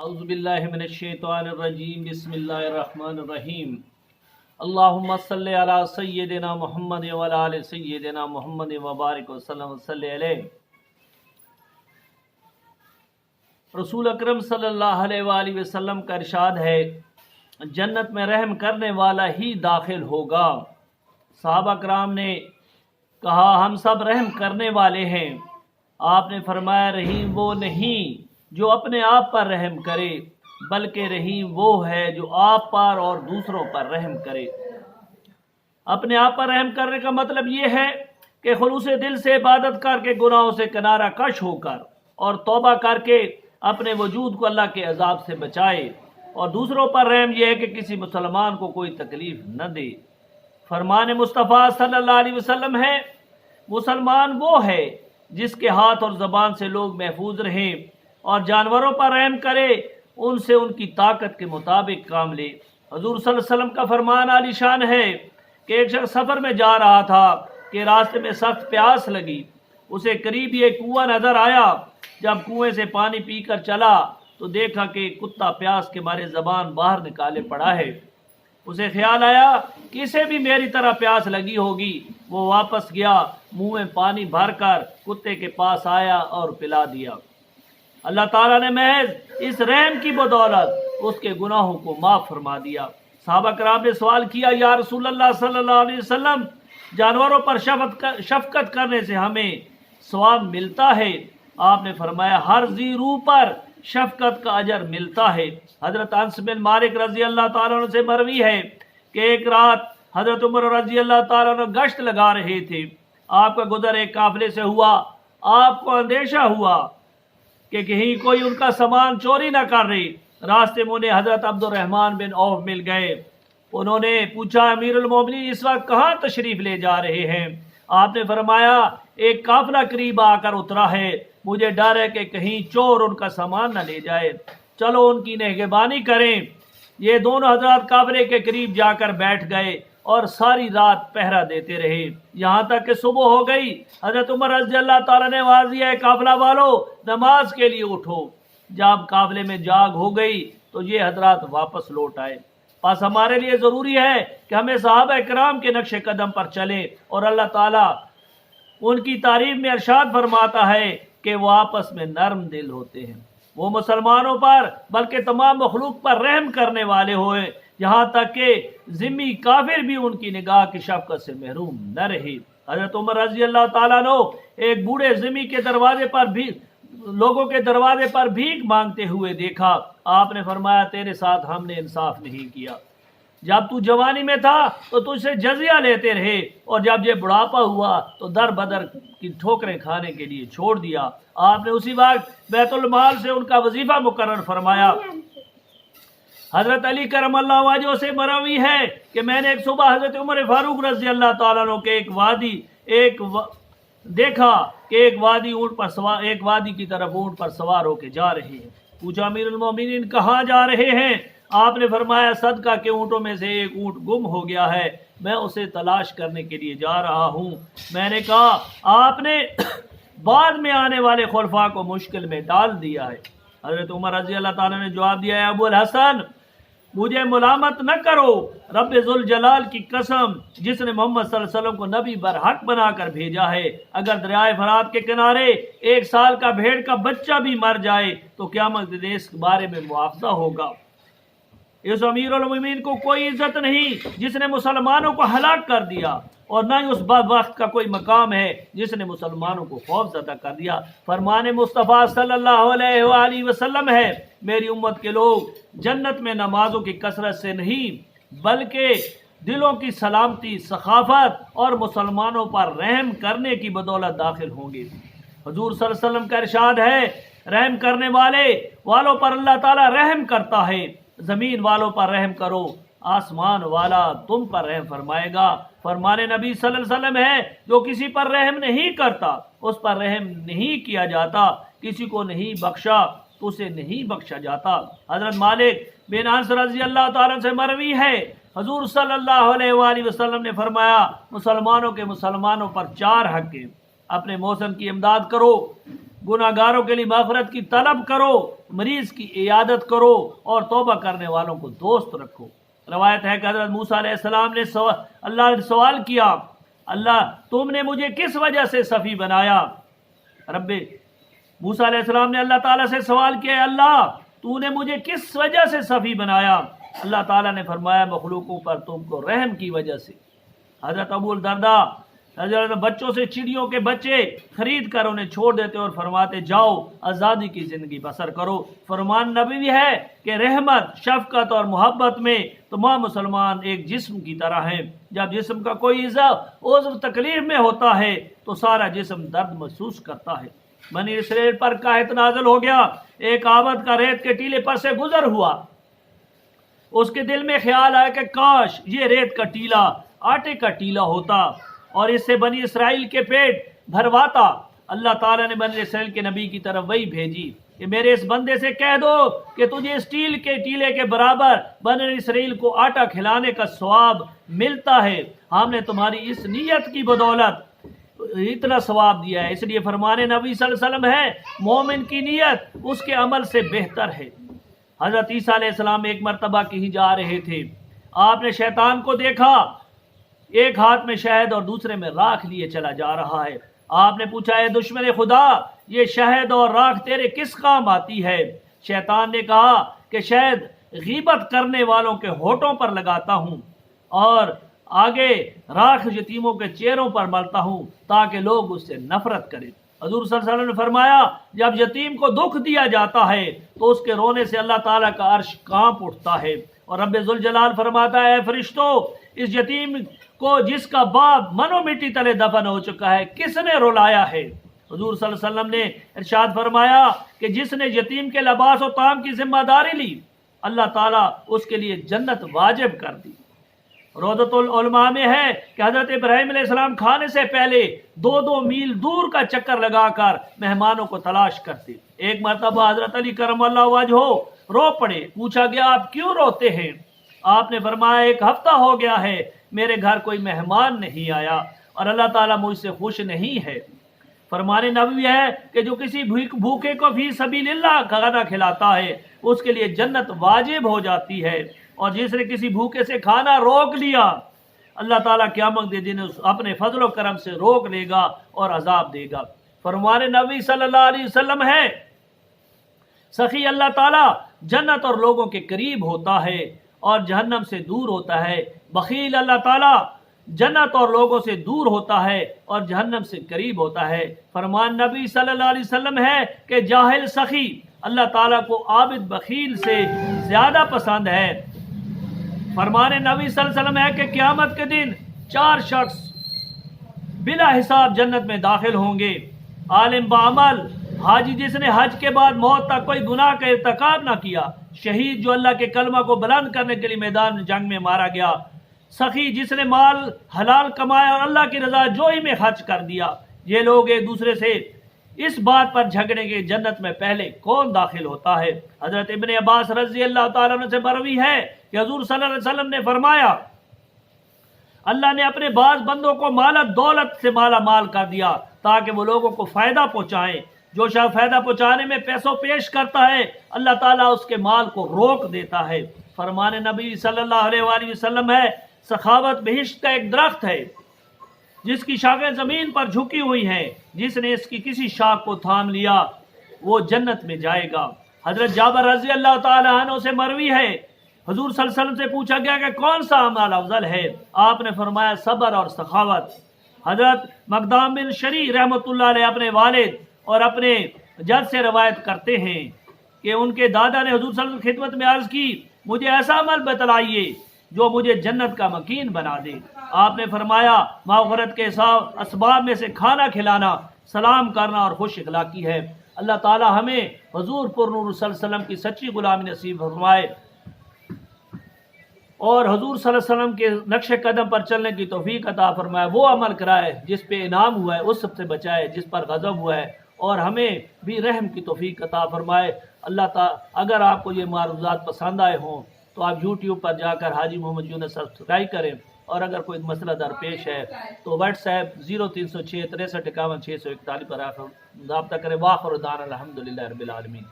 اعوذ باللہ من الشیطان الرجیم بسم اللہ الرحمن الرحیم اللہم صلی علی سیدنا محمد وعلی آل سیدنا محمد وبارک وسلم وصلی علیہ۔ رسول اکرم صلی اللہ علیہ وآلہ وسلم کا ارشاد ہے، جنت میں رحم کرنے والا ہی داخل ہوگا۔ صحابہ کرام نے کہا ہم سب رحم کرنے والے ہیں۔ آپ نے فرمایا رحیم وہ نہیں جو اپنے آپ پر رحم کرے، بلکہ رحیم وہ ہے جو آپ پر اور دوسروں پر رحم کرے۔ اپنے آپ پر رحم کرنے کا مطلب یہ ہے کہ خلوص دل سے عبادت کر کے گناہوں سے کنارہ کش ہو کر اور توبہ کر کے اپنے وجود کو اللہ کے عذاب سے بچائے، اور دوسروں پر رحم یہ ہے کہ کسی مسلمان کو کوئی تکلیف نہ دے۔ فرمان مصطفیٰ صلی اللہ علیہ وسلم ہے، مسلمان وہ ہے جس کے ہاتھ اور زبان سے لوگ محفوظ رہیں اور جانوروں پر رحم کرے، ان سے ان کی طاقت کے مطابق کام لے۔ حضور صلی اللہ علیہ وسلم کا فرمان عالی شان ہے کہ ایک شخص سفر میں جا رہا تھا کہ راستے میں سخت پیاس لگی، اسے قریب ایک کنواں نظر آیا۔ جب کنویں سے پانی پی کر چلا تو دیکھا کہ کتا پیاس کے مارے زبان باہر نکالے پڑا ہے۔ اسے خیال آیا کہ اسے بھی میری طرح پیاس لگی ہوگی۔ وہ واپس گیا، منہ میں پانی بھر کر کتے کے پاس آیا اور پلا دیا۔ اللہ تعالیٰ نے محض اس رحم کی بدولت اس کے گناہوں کو معاف فرما دیا۔ صحابہ کرام نے سوال کیا، یا رسول اللہ صلی اللہ علیہ وسلم، جانوروں پر شفقت کرنے سے ہمیں ثواب ملتا ہے؟ آپ نے فرمایا ہر ذی روح پر شفقت کا اجر ملتا ہے۔ حضرت انس بن مالک رضی اللہ تعالیٰ عنہ سے مروی ہے کہ ایک رات حضرت عمر رضی اللہ تعالیٰ عنہ گشت لگا رہے تھے۔ آپ کا گزر ایک قافلے سے ہوا۔ آپ کو اندیشہ ہوا کہ کہیں کوئی ان کا سامان چوری نہ کر رہے۔ راستے میں انہیں حضرت عبد الرحمن بن عوف مل گئے۔ انہوں نے پوچھا امیر المومنین اس وقت کہاں تشریف لے جا رہے ہیں؟ آپ نے فرمایا ایک قافلہ قریب آ کر اترا ہے، مجھے ڈر ہے کہ کہیں چور ان کا سامان نہ لے جائے، چلو ان کی نگہبانی کریں۔ یہ دونوں حضرات قافلے کے قریب جا کر بیٹھ گئے اور ساری رات پہرا دیتے رہے، یہاں تک کہ صبح ہو گئی۔ حضرت عمر رضی اللہ تعالیٰ نے آواز دیا ہے قافلہ والو نماز کے لیے اٹھو۔ جب قافلے میں جاگ ہو گئی تو یہ حضرات واپس لوٹ آئے۔ بس ہمارے لیے ضروری ہے کہ ہمیں صحابہ کرام کے نقش قدم پر چلیں، اور اللہ تعالیٰ ان کی تعریف میں ارشاد فرماتا ہے کہ وہ آپس میں نرم دل ہوتے ہیں، وہ مسلمانوں پر بلکہ تمام مخلوق پر رحم کرنے والے ہوئے، یہاں تک کہ ذمی کافر بھی ان کی نگاہ کی شفقت سے محروم نہ رہے۔ حضرت عمر رضی اللہ تعالیٰ نے ایک بوڑھے ذمی کے دروازے پر بھی لوگوں کے دروازے پر بھیک مانگتے ہوئے دیکھا۔ آپ نے فرمایا تیرے ساتھ ہم نے انصاف نہیں کیا، جب تو جوانی میں تھا تو تجھ سے جزیہ لیتے رہے، اور جب یہ بڑھاپا ہوا تو در بدر کی ٹھوکریں کھانے کے لیے چھوڑ دیا۔ آپ نے اسی وقت بیت المال سے ان کا وظیفہ مقرر فرمایا۔ حضرت علی کرم اللہ وجہہ سے مروی ہے کہ میں نے ایک صبح حضرت عمر فاروق رضی اللہ تعالیٰ عنہ کے دیکھا کہ ایک وادی کی طرف اونٹ پر سوار ہو کے جا رہے ہیں۔ پوچھا امیر المومنین کہاں جا رہے ہیں؟ آپ نے فرمایا صدقہ کے اونٹوں میں سے ایک اونٹ گم ہو گیا ہے، میں اسے تلاش کرنے کے لیے جا رہا ہوں۔ میں نے کہا آپ نے بعد میں آنے والے خلفاء کو مشکل میں ڈال دیا ہے۔ حضرت عمر رضی اللہ تعالیٰ نے جواب دیا ہے ابو الحسن مجھے ملامت نہ کرو، رب ذوالجلال کی قسم جس نے محمد صلی اللہ علیہ وسلم کو نبی برحق بنا کر بھیجا ہے، اگر دریائے فرات کے کنارے 1 سال کا بھیڑ کا بچہ بھی مر جائے تو قیامت کے دن اس بارے میں معاوضہ ہوگا۔ اس امیر المومنین کو کوئی عزت نہیں جس نے مسلمانوں کو ہلاک کر دیا، اور نہ ہی اس بدبخت کا کوئی مقام ہے جس نے مسلمانوں کو خوف زدہ کر دیا۔ فرمان مصطفیٰ صلی اللہ علیہ وآلہ وسلم ہے میری امت کے لوگ جنت میں نمازوں کی کثرت سے نہیں بلکہ دلوں کی سلامتی، سخاوت اور مسلمانوں پر رحم کرنے کی بدولت داخل ہوں گے۔ حضور صلی اللہ علیہ وسلم کا ارشاد ہے رحم کرنے والوں پر اللہ تعالیٰ رحم کرتا ہے، زمین والوں پر رحم کرو، آسمان والا تم پر رحم فرمائے گا۔ فرمان نبی صلی اللہ علیہ وسلم ہے جو کسی پر رحم نہیں کرتا اس پر رحم نہیں کیا جاتا، کسی کو نہیں بخشا تو اسے نہیں بخشا جاتا۔ حضرت مالک بن انس رضی اللہ تعالیٰ سے مروی ہے حضور صلی اللہ علیہ وآلہ وسلم نے فرمایا مسلمانوں پر 4 حق ہیں، اپنے محسن کی امداد کرو، گناہگاروں کے لیے مغفرت کی طلب کرو، मरीज की इयादत करो और तौबा करने वालों को दोस्त रखो। रवायत है कि हज़रत मूसा अलैहिस्सलाम ने अल्लाह से सवाल किया, अल्लाह तुमने मुझे किस वजह से सफ़ी बनाया? रब्बे मूसा अलैहिस्सलाम ने अल्लाह ताला से सवाल किया, अल्लाह तूने मुझे किस वजह से सफ़ी बनाया? अल्लाह ताला ने फरमाया, मखलूकों पर तुमको रहम की वजह से। हज़रत अबू दरदा हज़रत बच्चों से चिड़ियों के बच्चे खरीद कर उन्हें छोड़ देते और फरमाते जाओ आज़ादी की ज़िंदगी बसर करो। फरमान नबवी है कि रहमत, शफ़क़त और मोहब्बत में तमाम मुसलमान एक जिस्म की तरह हैं। जब जिस्म का कोई उज़्व तकलीफ में होता है तो सारा जिस्म दर्द महसूस करता है। बनी इसराइल पर कहत नाज़िल हो गया, एक आबद का रेत के टीले पर से गुजर हुआ। उसके दिल में ख्याल आया कि काश ये रेत का टीला आटे का टीला होता और इससे बनी इसराइल के पेट भरवाता। अल्लाह ताला ने बनी इसराइल के नबी की तरफ वही भेजी कि मेरे इस बंदे से कह दो कि तुझे स्टील के टीले के बराबर बनी इसराइल को आटा खिलाने का सवाब मिलता है। हमने तुम्हारी इस नीयत की बदौलत इतना सवाब दिया है। इसलिए फरमाने नबी सल्लल्लाहु अलैहि वसल्लम है, मोमिन की नीयत उसके अमल से बेहतर है। हज़रत ईसा अलैहिस्सलाम एक मरतबा कहीं जा रहे थे, आपने शैतान को देखा, एक हाथ में शहद और दूसरे में राख लिए चला जा रहा है। आपने पूछा, है दुश्मन खुदा, ये शहद और राख तेरे किस काम आती है? शैतान ने कहा कि शहद गीबत करने वालों के होठों पर लगाता हूँ और आगे राख यतीमों के चेहरों पर मलता हूँ ताकि लोग उससे नफरत करें। हज़ूर सल्लल्लाहु अलैहि वसल्लम ने फरमाया, जब यतीम को दुख दिया जाता है तो उसके रोने से अल्लाह ताला का अर्श कांप उठता है। और रब्बे ज़ुल जलाल फरमाता है, फरिश्तों, इस यतीम को जिसका बाप मनो मिट्टी तले दफन हो चुका है किसने रुलाया है? हुजूर सल्लल्लाहु अलैहि वसल्लम ने इरशाद फरमाया कि जिसने यतीम के लिबास और ताम की जिम्मेदारी ली, अल्लाह ताला उसके लिए जन्नत वाजिब कर दी। रोज़तुल उलमा में है कि हज़रत इब्राहीम अलैहिस्सलाम खाने से पहले 2-2 मील दूर का चक्कर लगाकर मेहमानों को तलाश करते। एक मरतबा हज़रत अली करमल्लाहु वजहो रो पड़े। पूछा गया, आप क्यों रोते हैं? आपने फरमाया, एक हफ्ता हो गया है मेरे घर कोई मेहमान नहीं आया और अल्लाह ताला मुझसे खुश नहीं है। फरमाने नबवी है कि जो किसी भूखे को फी सबीलिल्लाह खाना खिलाता है उसके लिए जन्नत वाजिब हो जाती है, और जिसने किसी भूखे से खाना रोक लिया अल्लाह ताला क़यामत के दिन अपने फजल करम से रोक लेगा और अजाब देगा। फरमाने नबी सल्लल्लाहु अलैहि वसल्लम है, सखी अल्लाह ताला जन्नत और लोगों के करीब होता है और जहन्नम से दूर होता है। बखील अल्लाह ताला जन्नत और लोगों से दूर होता है और जहन्नम से करीब होता है। फरमान नबी सल्लल्लाहु अलैहि वसल्लम है कि जाहिल सखी अल्लाह ताला को आबिद बखील से ज्यादा पसंद है। फरमाने नबी सल्लल्लाहु अलैहि वसल्लम है कि क़यामत के दिन 4 शख्स बिला हिसाब जन्नत में दाखिल होंगे। आलिम बामल, हाजी जिसने हज के बाद मौत तक कोई गुनाह का इर्तिकाब ना किया, शहीद जो अल्लाह के कलमा को बुलंद करने के लिए मैदान जंग में मारा गया, सखी जिसने माल हलाल कमाया और अल्लाह की रजा जोई में खर्च कर दिया। ये लोग एक दूसरे से इस बात पर झगड़े के जन्नत में पहले कौन दाखिल होता है। हजरत इब्ने अब्बास रज़ी अल्लाह ताला अन्हु से मरवी है कि हुजूर सल्लल्लाहु अलैहि वसल्लम ने फरमाया, अल्लाह ने अपने बाज बंदों को मालत दौलत से माला माल कर दिया ताकि वो लोगों को फायदा पहुंचाएं। जो शख्स फायदा पहुंचाने में पैसों पेश करता है अल्लाह ताला उसके माल को रोक देता है। फरमाने नबी सल्लल्लाहु अलैहि वसल्लम है, सखावत बहिश्त का एक दरख्त है जिसकी शाखें जमीन पर झुकी हुई हैं, जिसने इसकी किसी शाख को थाम लिया वो जन्नत में जाएगा। हजरत जाबर रज़ी अल्लाह ताला अन्हु से मरवी है, हुजूर सल्लल्लाहु अलैहि वसल्लम से पूछा गया कि कौन सा अमल अफजल है? आपने फरमाया सब्र और सखावत। हजरत मकदाम बिन शरी रहमतुल्लाह अलैह अपने वालिद और अपने जद से रवायत करते हैं कि उनके दादा ने हुजूर सल्लल्लाहु अलैहि वसल्लम की खिदमत में अर्ज की, मुझे ऐसा अमल बतलाइए जो मुझे जन्नत का मकीन बना दे। आपने फरमाया, माग़फ़रत के असबाब में से खाना खिलाना, सलाम करना और खुश इखलाकी है। अल्लाह ताला हमें हुजूर पुरनूर सल्लल्लाहु अलैहि वसल्लम की सच्ची गुलामी नसीब फरमाए और हुजूर सल्लल्लाहु अलैहि वसल्लम के नक्शे कदम पर चलने की तौफीक अता फरमाए। वो अमल कराए जिस पे इनाम हुआ है, उस सबसे बचाए जिस पर गज़ब हुआ है, और हमें भी रहम की तौफीक अता फरमाए। अल्लाह ताला, अगर आपको ये मारूज़ात पसंद आए हों तो आप YouTube पर जाकर हाजी मोहम्मद यूनुस सब्सक्राइब करें, और अगर कोई मसला दरपेश है तो व्हाट्सएप 0306 63 51 641 पर आप रब्ता करें। वाखिर दाना अल्हम्दुलिल्लाहि रब्बिल आलमीन।